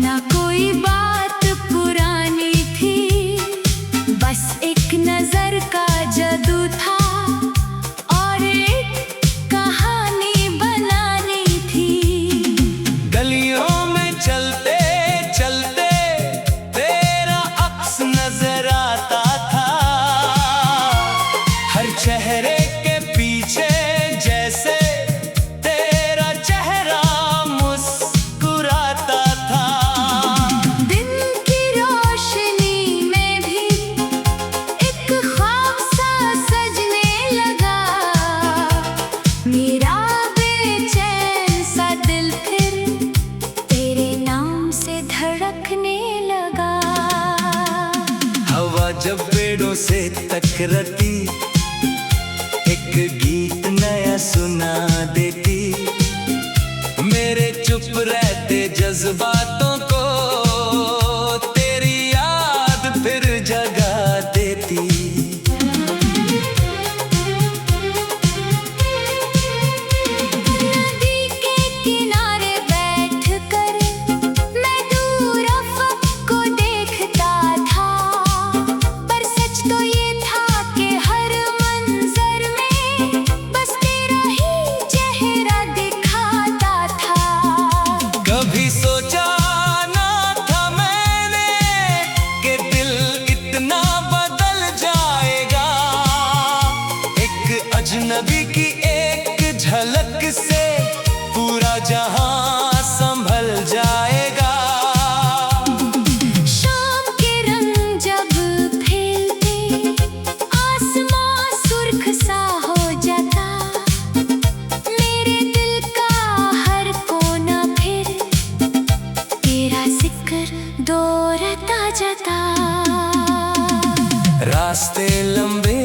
ना कोई बात पुरानी थी, बस एक नजर का जादू था और एक कहानी बनानी थी। गलियों में चलते चलते तेरा अक्स नजर आता था, हर चेहरे के पीछे जैसे तेरा चेहरा मुस्कुराता था। दिन की रोशनी में भी एक ख्वाब सा सजने लगा, मेरा बेचैन सा दिल फिर तेरे नाम से धड़कने लगा। हवा जब पेड़ों से टकराती एक गीत नया सुना देती, मेरे चुप रहते जज्बातों को तेरी याद फिर जगा देती। नदी के किनारे बैठकर मैं दूर अफ़क़ को देखता था, पर सच तो ये था कि हर मंज़र में बस तेरा ही चेहरा दिखाता था। कभी सोचा ना था मैंने कि दिल इतना बदल जाएगा, एक अजनबी की एक झलक से पूरा जहां संभल जाएगा। शाम के रंग जब फैलते आसमां सुर्ख सा हो जाता, मेरे दिल का हर कोना फिर तेरा जिक्र दोहराता जाता। रास्ते लंबे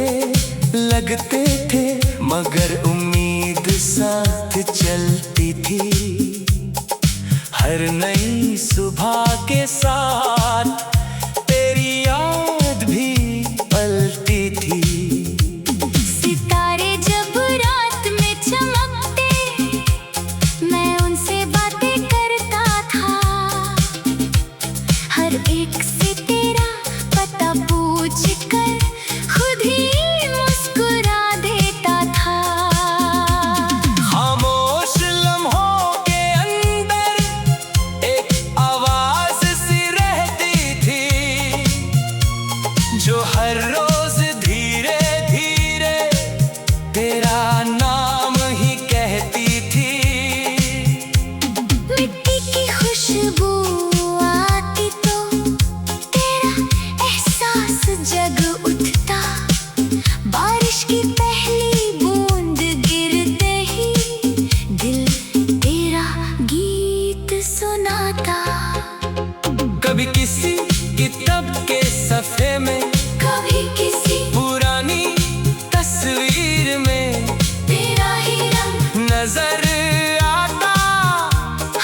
लगते थे मगर उम्मीद साथ चलती थी, हर नई सुबह के साथ तेरी याद भी पलती थी। सितारे जब रात में चमकते मैं उनसे बातें करता था, हर एक से तेरा पता पूछ कर खुद ही मुस्कुरा देता था। खामोश लम्हों के अंदर एक आवाज सी रहती थी, जो हर रोज धीरे धीरे तेरा नाम ही कहती थी। मिट्टी की खुशबू आती तो तेरा एहसास जग उठता, बारिश की पहली बूंद गिरते ही दिल तेरा गीत सुनाता। कभी किसी किताब के सफ़े में, कभी किसी पुरानी तस्वीर में तेरा ही रंग नजर आता,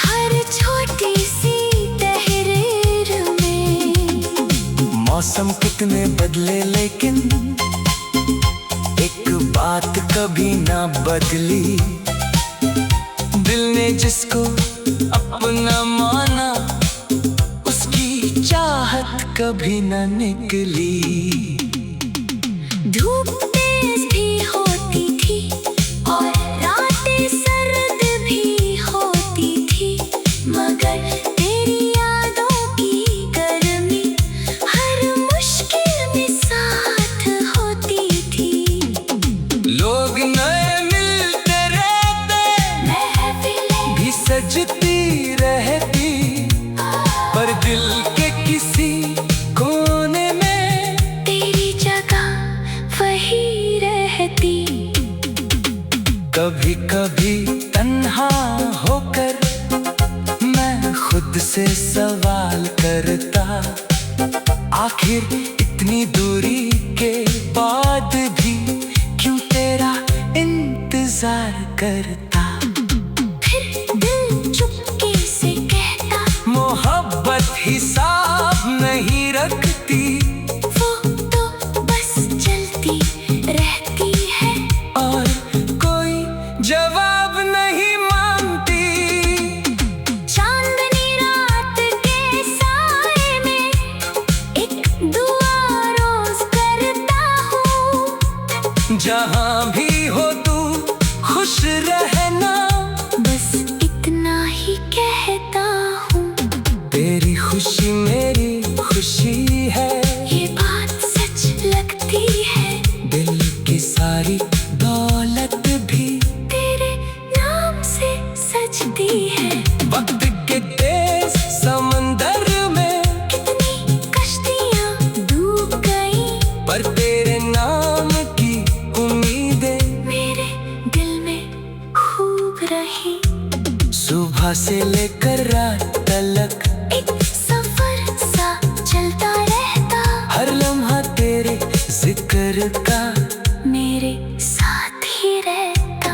हर छोटी सी तहरीर में। मौसम कितने बदले लेकिन एक बात कभी ना बदली, दिल ने जिसको अपना माना उसकी चाहत कभी ना निकली। धूप तेज भी होती थी और रातें सर्द भी होती थी, मगर तेरी यादों की गर्मी हर मुश्किल में साथ होती थी। लोग नए मिलते रहते, महफिलें भी सजती रहती, पर दिल के किसी कोने में तेरी जगह वही रहती। कभी कभी तन्हा होकर मैं खुद से सवाल करता, आखिर इतनी दूरी के बाद भी क्यों तेरा इंतजार करता। फिर दिल चुपके से कहता, मोहब्बत हिसाब नहीं रखती, वो तो बस चलती रहती है और कोई जवाब नहीं मांगती। चांदनी रात के जहाँ भी हो तू खुश रहना, बस इतना ही कहता हूँ। तेरी खुशी मेरी खुशी है, ये बात सच लगती है। दिल की सारी दौलत भी तेरे नाम से सजती है। वक्त के तेज समंदर में कितनी कश्तियाँ डूब गई, पर तेरे नाम की उम्मीदें मेरे दिल में खूब रही। सुबह से लेकर रात तक एक सफर सा चलता रहता, हर लम्हा तेरे जिक्र का मेरे साथ ही रहता।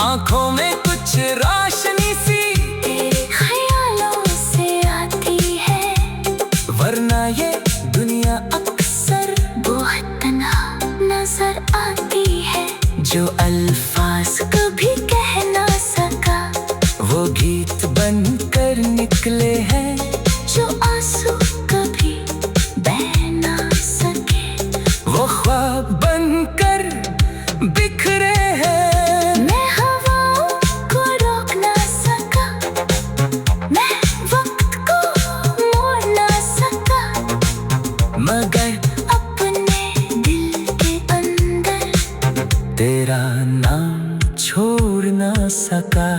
आंखों में कुछ रोशनी सी तेरे ख्यालों से आती है, वरना ये दुनिया अक्सर बहुत तन्हा नजर आती है। जो अल्फाज कभी कह ना सका, वो गीत बनकर निकले हैं, जो आंसू कभी बह ना सके, वो ख्वाब बनकर बिखरे हैं। मैं हवाओं को रोक ना सका, मैं वक्त को मोड़ ना सका, मगर अपने दिल के अंदर तेरा नाम छोड़ ना सका।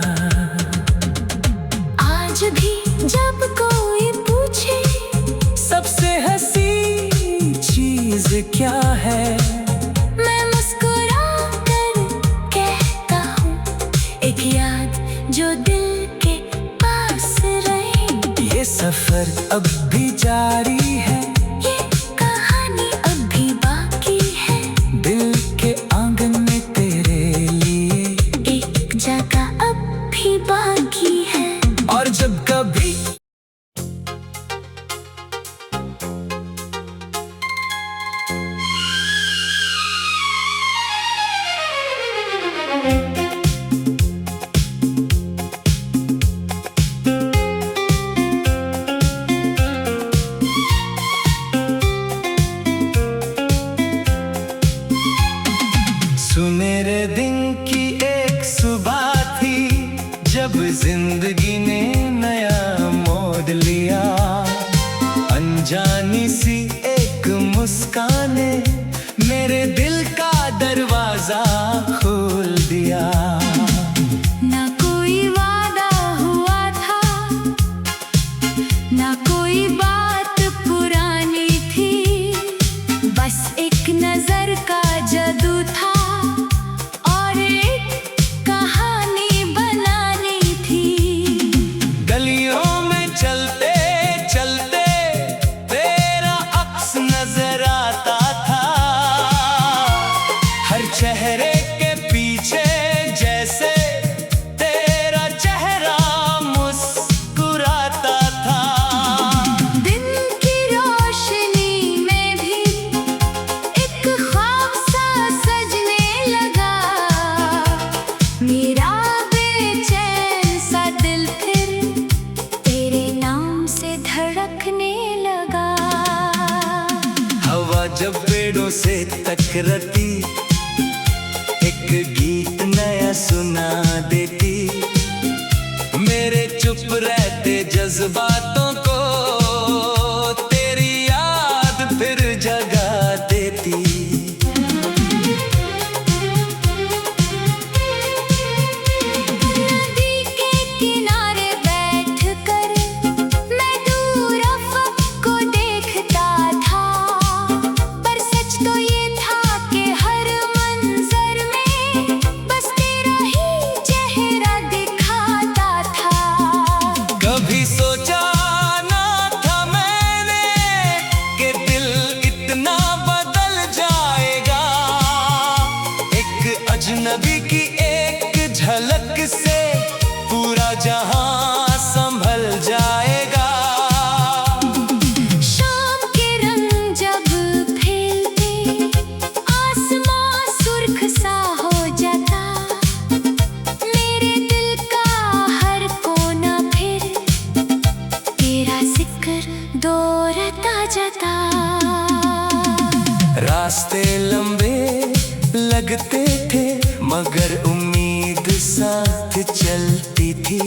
आज भी जब कोई पूछे सबसे हंसी चीज क्या है, मैं मुस्कुरा कर कहता हूँ, एक याद जो दिल के पास रही। ये सफर अब भी जारी है, ये कहानी अब भी बाकी है, दिल के आंगन में तेरे लिए एक जगह अब भी बाकी है। और जब कभी सुनहरे दिन की एक सुबह थी, जब जिंदगी ने नया मोड़ लिया। अनजानी सी एक मुस्कान ने मेरे दिल का दरवाजा खोल दिया। ना कोई वादा हुआ था, ना कोई बात पुरानी थी, बस एक नजर का जादू था और एक कहानी बनानी थी। गलियों में चलते चलते तेरा अक्स नजर आता था, हर चेहरे के पीछे जैसे तेरा चेहरा मुस्कुराता था। दिन की रोशनी में भी एक ख्वाब सा सजने लगा, मेरा बेचैन सा दिल फिर तेरे नाम से धड़कने लगा। हवा जब पेड़ों से टकराती, एक गीत नया सुना देती, मेरे चुप रहते जज्बातों को तेरी याद फिर जगा देती। नदी के किनारे बैठकर मैं दूर अफ़क़ को देखता था, पर सच तो ये था कि हर मंज़र में बस तेरा ही चेहरा दिखाता था। कभी सोचा ना था मैंने कि दिल इतना बदल जाएगा, एक अजनबी की एक झलक से पूरा जहां संभल जाएगा। शाम के रंग जब फैलते, आसमां सुर्ख सा हो जाता, मेरे दिल का हर कोना फिर तेरा जिक्र दोहराता जाता। रास्ते लंबे लगते थे मगर उम्मीद साथ चलती थी।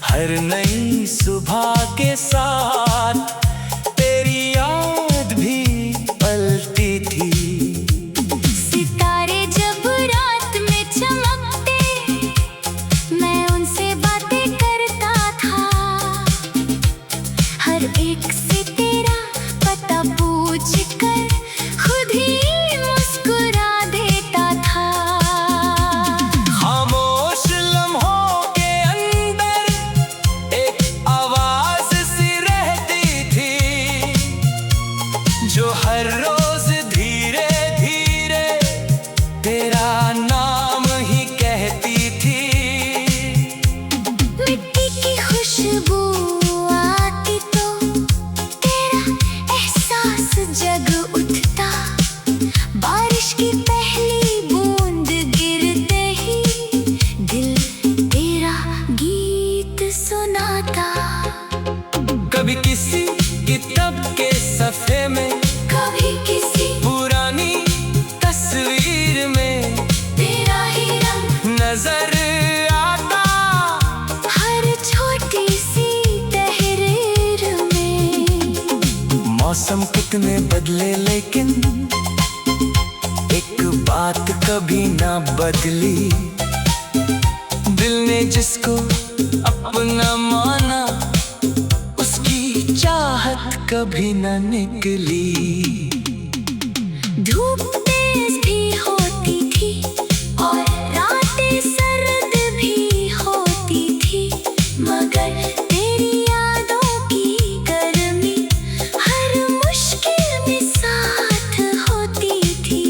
हर नई सुबह के साथ तेरी याद भी पलती थी। सितारे जब रात में चमकते, मैं उनसे बातें करता था। हर एक से तेरा पता पूछ कर खुद ही मुस्कुरा देता था। खामोश लम्हों के अंदर एक आवाज सी रहती थी, जो हर रोज धीरे धीरे तेरा नाम ही कहती थी। मिट्टी की खुशबू आती तो तेरा एहसास जग उठता। बारिश की पहली बूंद गिरते ही दिल तेरा गीत सुनाता। कभी किसी किताब के सफ़े में, कभी किसी पुरानी तस्वीर में तेरा ही रंग नजर आता। हर छोटी सी तहरीर में। मौसम कितने बदले लेकिन एक बात कभी ना बदली। दिल ने जिसको अपना माना, उसकी चाहत कभी ना निकली। धूप तेज भी होती थी और रातें सर्द भी होती थी, मगर तेरी यादों की गर्मी हर मुश्किल में साथ होती थी।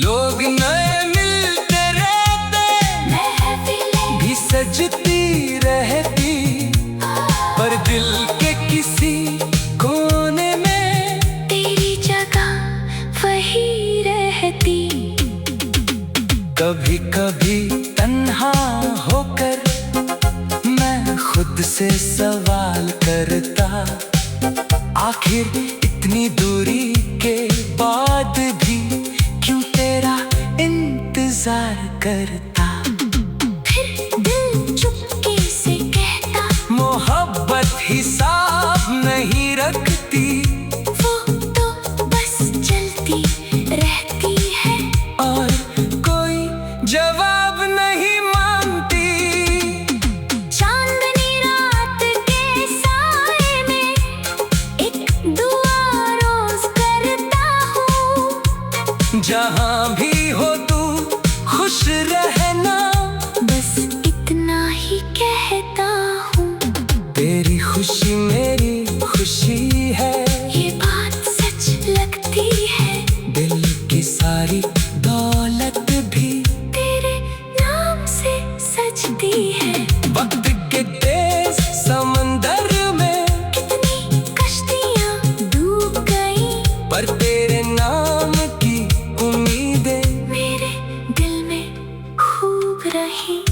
लोग नए मिलते रहते, महफिलें भी सजती रहती, पर दिल के किसी कोने में तेरी जगह वही रहती। कभी कभी तन्हा होकर मैं खुद से सवाल करता, आखिर इतनी दूरी के बाद भी क्यों तेरा इंतजार करता। फिर दिल चुपके से कहता, मोहब्बत हिसाब नहीं रखती, वो तो बस चलती रहती है। और कोई जवाब नहीं मांगती। चांदनी रात के साए में एक दुआ रोज करता हूँ। जहाँ भी हो तू खुश रहना, बस इतना ही कहता हूँ। तेरी खुशी मेरी खुशी है, ये बात सच लगती है। दिल की सारी दौलत भी तेरे नाम से सजती है। वक्त के तेज समंदर में कितनी कश्तियाँ डूब गई, पर तेरे नाम की उम्मीदें मेरे दिल में खूब रही।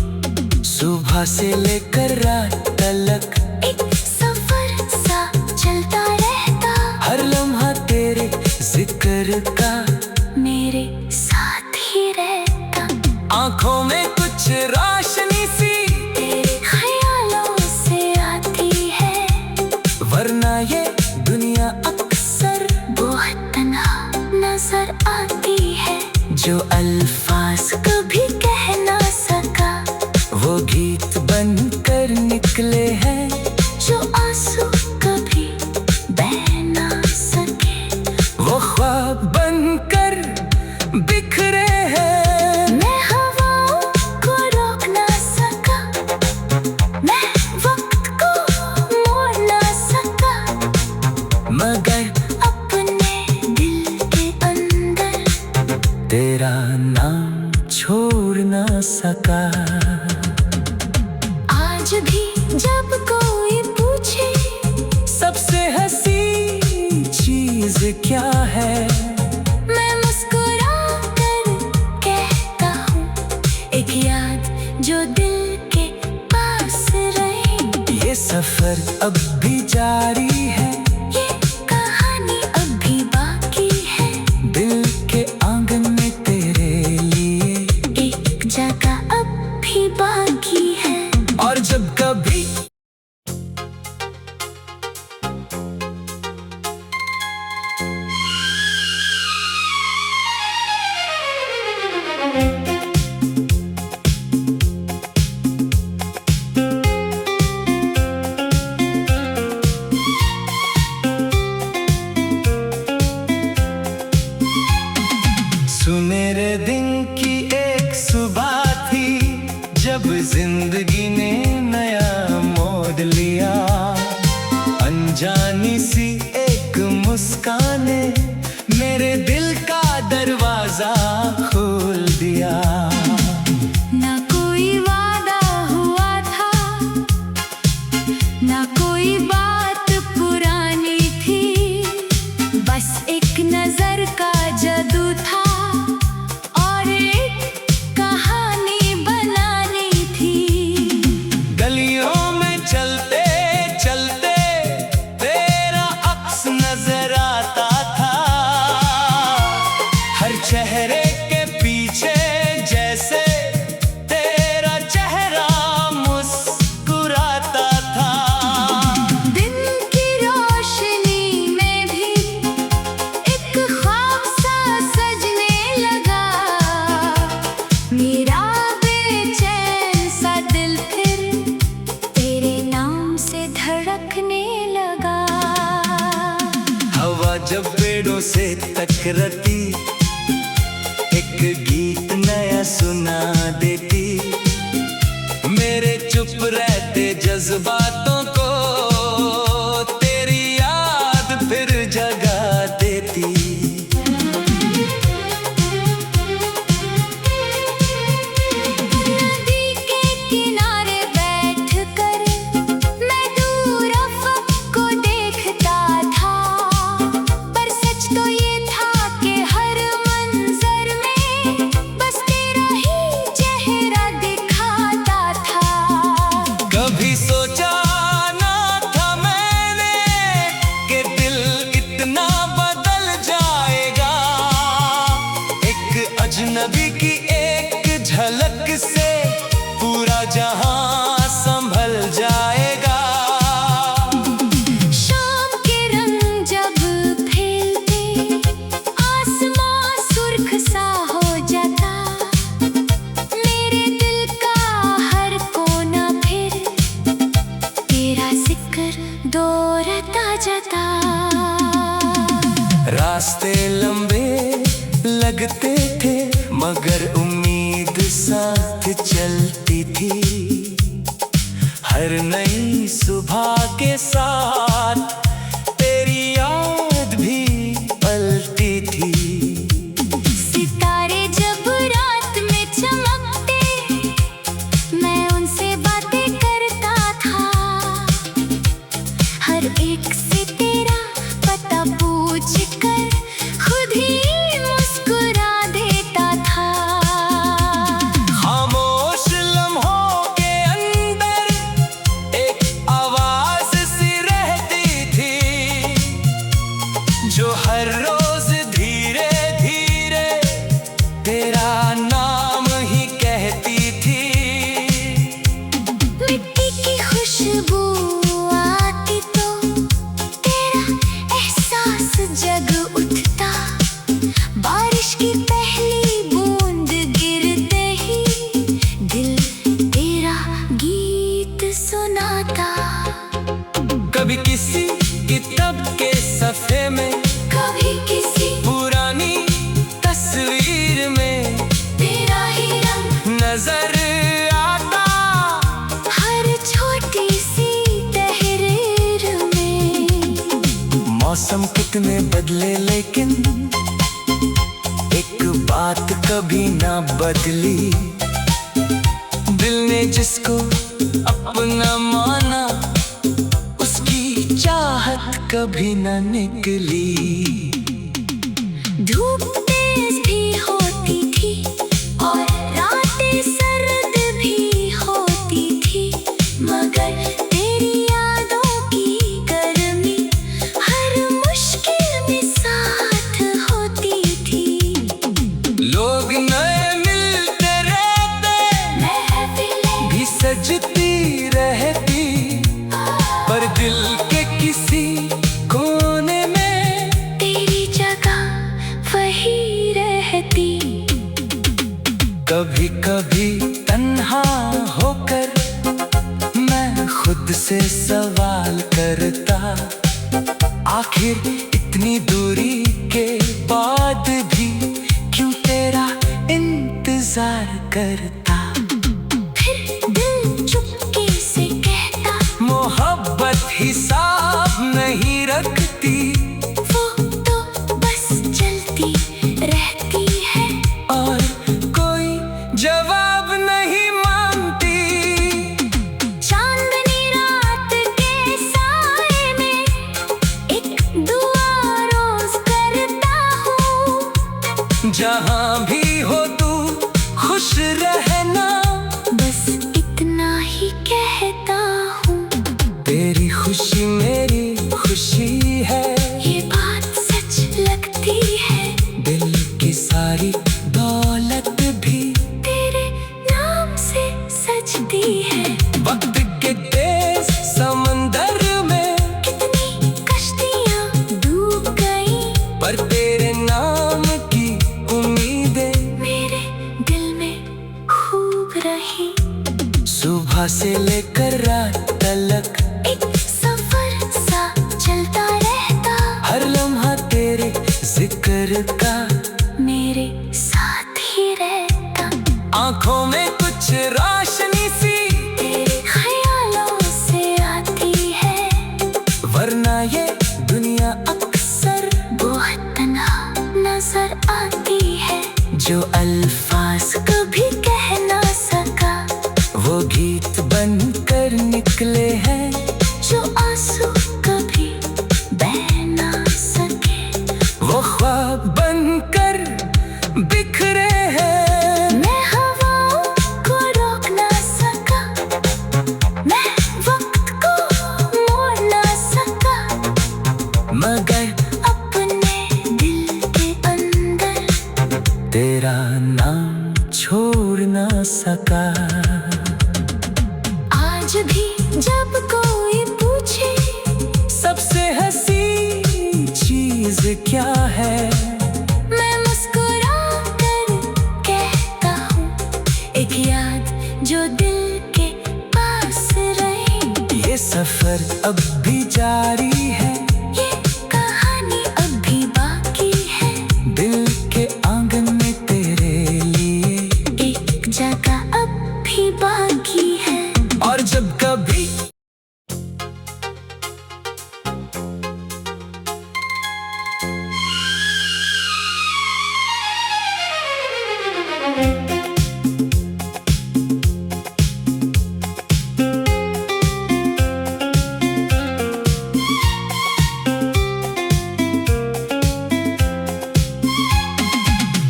सुबह से लेकर रात तक एक सफर सा चलता रहता, हर लम्हा तेरे जिक्र का मेरे साथ ही रहता। आंखों में कुछ रोशनी सी तेरे ख्यालों से आती है, वरना ये दुनिया अक्सर बहुत तन्हा नजर आती है। जो अल्फाज कभी कह ना सका, वो गीत बनकर निकले हैं। जो आंसू कभी बह ना सके, वो ख्वाब बनकर बिखरे हैं। मैं हवाओं को रोक ना सका, मैं वक्त को मोड़ ना सका, मगर अपने दिल के अंदर तेरा नाम छोड़ ना सका। आज भी जब कोई पूछे सबसे हंसी चीज क्या है, मैं मुस्कुरा कर कहता हूँ, एक याद जो दिल के पास रहे। ये सफर अब भी जारी है, ये कहानी अब भी बाकी है। दिल के लिया। अनजानी सी एक मुस्कान ने मेरे दिल का दरवाजा खोल दिया। ना कोई वादा हुआ था, ना कोई बात पुरानी थी, बस एक नजर का जादू था और एक कहानी बनानी थी। गलियों में चलते चलते तेरा अक्स नजर आता था, हर चेहरे के पीछे जैसे तेरा चेहरा मुस्कुराता था। दिन की रोशनी में भी एक ख्वाब सा सजने लगा, मेरा बेचैन सा दिल फिर तेरे नाम से धड़कने लगा। हवा जब पेड़ों से टकराती एक गीत नया सुना देती, मेरे चुप रहते जज्बातों को तेरी याद फिर जगा देती। नदी के किनारे बैठकर मैं दूर अफ़क़ को देखता था, पर सच तो ये था कि हर मंज़र में बस तेरा ही चेहरा दिखाता था। कभी सोचा ना था मैंने कि दिल इतना बदल जाएगा, एक अजनबी की एक झलक से पूरा जहां संभल जाएगा। शाम के रंग जब फैलते आसमां सुर्ख सा हो जाता, मेरे दिल का हर कोना फिर तेरा जिक्र दोहराता जाता। रास्ते लंबे लगते थे मगर उम्मीद साथ चलती थी, हर नई सुबह के साथ तेरी याद भी पलती थी। सितारे जब रात में चमकते मैं उनसे बातें करता था, हर एक से तेरा पता पूछकर खुद ही मुस्कुरा देता था। खामोश लम्हों के अंदर एक आवाज सी रहती थी, जो हर रोज धीरे धीरे तेरा नाम ही कहती थी। मिट्टी की खुशबू आती तो तेरा एहसास जग उठता, बारिश की पहली बूंद गिरते ही दिल तेरा गीत सुनाता। कभी किसी किताब के सफ़े में, कभी किसी पुरानी तस्वीर में तेरा ही रंग नजर आता, हर छोटी सी तहरीर में। मौसम कितने बदले लेकिन एक बात कभी ना बदली, दिल ने जिसको अपना माना उसकी चाहत कभी ना निकली। धूप तेज भी होती थी और रातें सर्द भी होती थी, मगर तेरी यादों की गर्मी हर मुश्किल में साथ होती थी। लोग नए मिलते रहते, महफिलें भी सजती रहती, पर दिल के किसी कोने में तेरी जगह वही रहती। कभी कभी तन्हा होकर मैं खुद से सवाल करता, आखिर इतनी दूरी के बाद भी क्यों तेरा इंतजार करता। फिर दिल चुपके से कहता, मोहब्बत हिसाब नहीं रखती, वो तो बस चलती रहती है और कोई जवाब नहीं मांगती। चांदनी रात के साए में एक दुआ रोज करता हूँ, जहाँ भी हो तू खुश रहना, बस इतना ही कहता हूँ। तेरी खुशी मेरी खुशी है, ये बात सच लगती है, दिल की सारी दौलत भी तेरे नाम से सजती है। वक्त के तेज समंदर में कितनी कश्तियाँ डूब गई, पर तेरे नाम की उम्मीदें मेरे दिल में खूब रही। सुबह से लेकर रात तक एक सफर सा चलता रहता, हर लम्हा तेरे जिक्र का मेरे साथ ही रहता। आंखों में कुछ रोशनी सी तेरे ख्यालों से आती है, वरना ये दुनिया अक्सर बहुत तन्हा नजर आती है। जो अल्फाज कभी कह ना सका, वो गीत बनकर निकले हैं, जो आंसू कभी बह ना सके, वो ख्वाब बनकर बिखरे हैं। मैं हवाओं को रोक ना सका, मैं वक्त को मोड़ ना सका, मगर अपने दिल के अंदर तेरा नाम छोड़ ना सका। आज भी जब कोई पूछे सबसे हंसी चीज क्या है, मैं मुस्कुरा कर कहता हूँ, एक याद जो दिल के पास रहे। ये सफर अब भी जारी है, ये कहानी अब भी बाकी है, दिल के आंगन में तेरे लिए एक जगह अब भी बाकी है। और जब कभी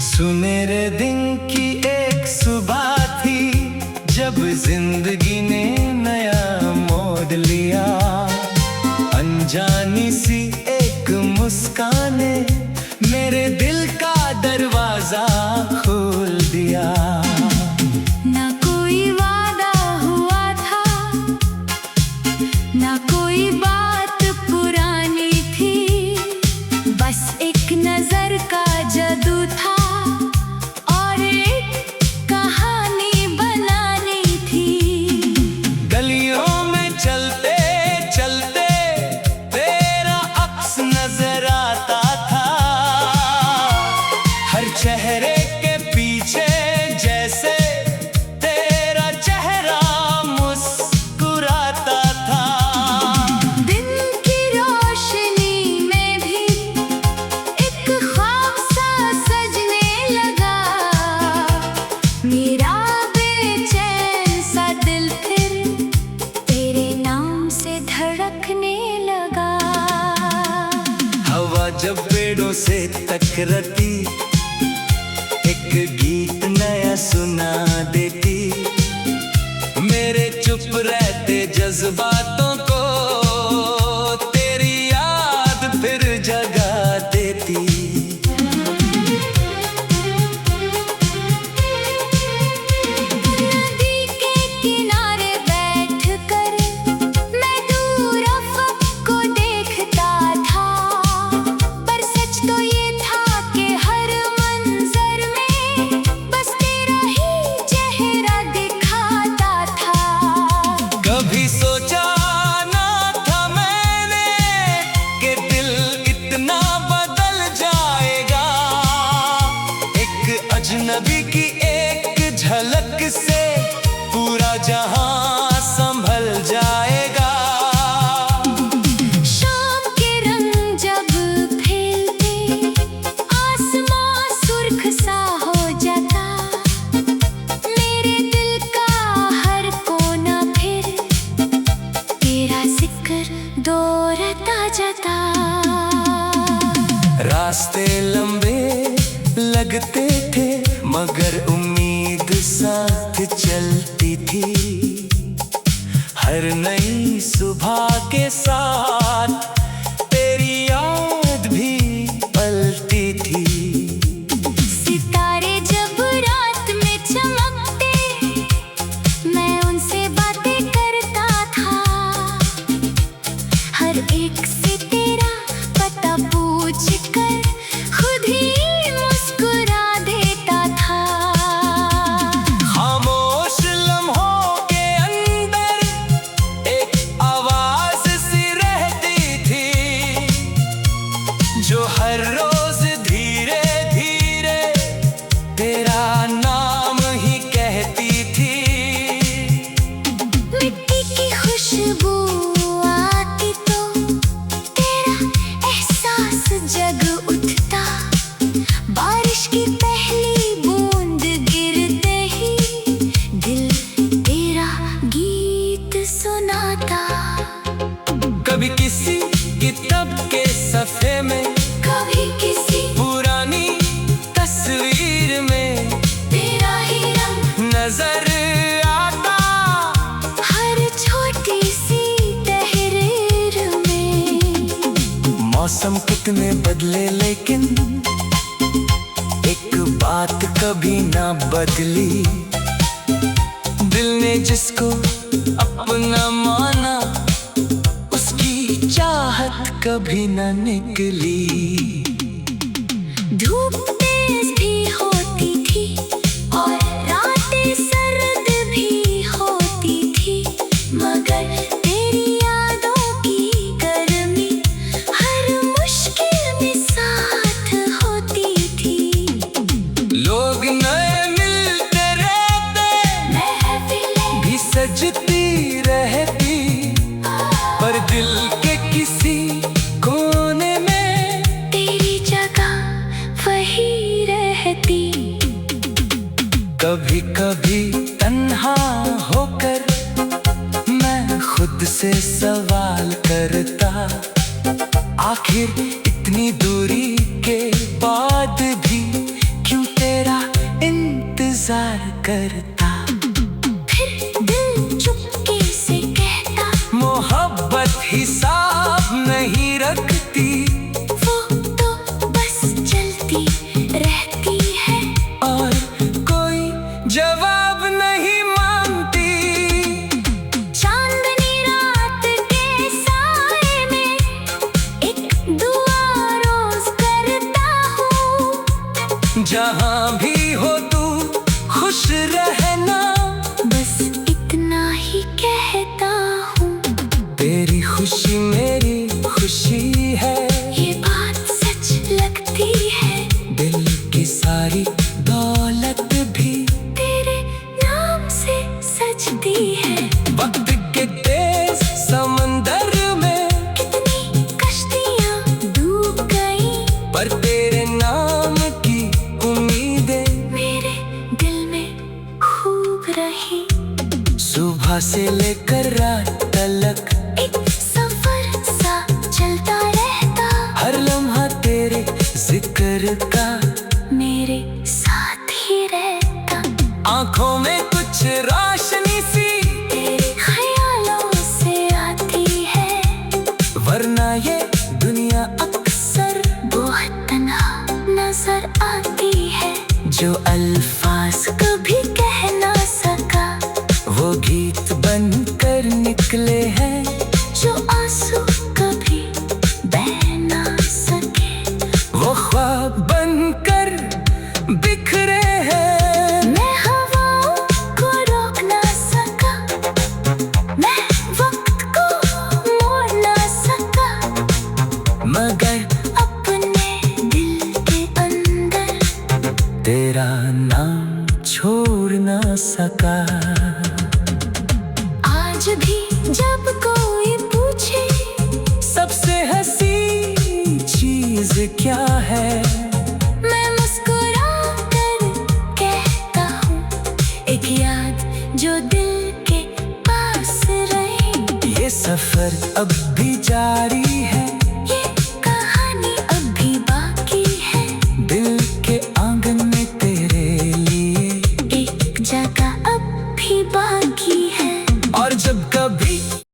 सुनहरे दिन की एक सुबह थी, जब जिंदगी ने नया मोड़ लिया। अनजानी सी एक मुस्कान ने मेरे दिल का दरवाजा खोल दिया। ना कोई वादा हुआ था, ना कोई बात पुरानी थी, बस एक नजर का जादू था और एक कहानी बनानी थी। गलियों में चलते चलते तेरा अक्स नजर आता था, हर चेहरे के पीछे जैसे तेरा चेहरा मुस्कुराता था। दिन की रोशनी में भी एक ख्वाब सा सजने लगा, मेरा बेचैन सा दिल फिर तेरे नाम से धड़कने लगा। हवा जब पेड़ों से टकराती, एक गीत नया सुना देती, मेरे चुप रहते जज्बातों को तेरी याद फिर जगा देती। नदी के किनारे बैठकर मैं दूर अफ़क़ को देखता था, पर सच तो ये था कि हर मंज़र में बस तेरा ही चेहरा दिखाता था। कभी सोचा दौड़ता जाता। रास्ते लंबे लगते थे मगर उम्मीद साथ चलती थी। हर नई सुबह के साथ तेरी याद भी पलती थी। सितारे जब रात में चमकते, मैं उनसे बातें करता था। हर एक से तेरा पता पूछ कर खुद ही मुस्कुरा देता था। खामोश लम्हों के अंदर एक आवाज सी रहती थी, जो हर रोज धीरे धीरे तेरा नाम ही कहती थी। मिट्टी की खुशबू आती तो तेरा एहसास जग उठता। बारिश की पहली बूंद गिरते ही दिल तेरा गीत सुनाता। कभी किसी किताब के सफ़े में, कभी किसी पुरानी तस्वीर में तेरा ही रंग नजर आता। हर छोटी सी तहरीर में। मौसम कितने बदले लेकिन एक बात कभी ना बदली। दिल ने जिसको अपना माना, उसकी चाहत कभी ना निकली। धूप तेज भी होती थी और रातें सर्द भी होती थी, मगर तेरी यादों की गर्मी हर मुश्किल में साथ होती थी। लोग नए मिलते रहते, महफिलें भी सजती रहती, पर दिल के किसी कोने में तेरी जगह वही रहती। कभी कभी तन्हा होकर मैं खुद से सवाल करता, आखिर इतनी दूरी के बाद भी क्यों तेरा इंतजार करता। फिर दिल चुपके से कहता, मोहब्बत हिसाब नहीं रखती, वो तो बस चलती रहती है। और कोई जवाब नहीं मांगती। चांदनी रात के साए में एक दुआ रोज करता हूँ। जहाँ भी हो तू खुश रहना, बस इतना ही कहता हूँ। तेरी खुशी मेरी खुशी है, ये बात सच लगती है। दिल की सारी दौलत भी तेरे नाम से सजती है। वक्त के तेज समंदर में कितनी कश्तियाँ डूब गईं, पर तेरे नाम की उम्मीदें मेरे दिल में खूब रही। सुबह से लेकर रात तक एक सफर सा चलता रहता, हर लम्हा तेरे जिक्र का मेरे साथ ही रहता। आंखों में कुछ रोशनी सी तेरे ख्यालों से आती है, वरना ये दुनिया अक्सर बहुत तन्हा नजर आती है। जो अल्फाज कभी कह ना सका, वो गीत बनकर निकले हैं, जो आंसू कभी बह ना सके, वो ख्वाब बनकर बिखरे हैं। मैं हवाओं को रोक ना सका, मैं वक्त को मोड़ ना सका, मगर अपने दिल के अंदर तेरा नाम छोड़ ना सका। आज भी जब कोई पूछे सबसे हंसी चीज क्या है, मैं मुस्कुरा कर कहता हूँ, एक याद जो दिल के पास रहे। ये सफर अब भी जारी है।